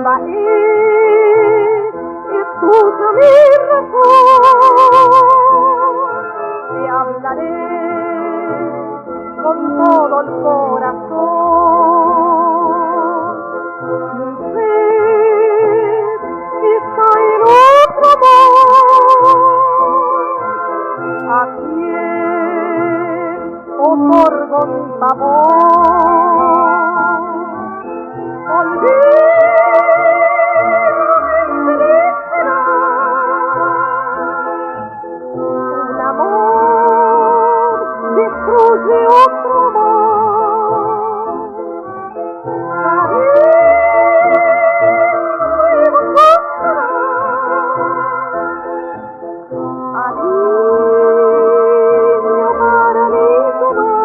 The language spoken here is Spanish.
Ma escucha mi razón, te hablaré con todo el corazón. Mi ser está en otro amor, a quien otorgo mi favor. Un amor destruye otro amor. Alivio para mi dolor.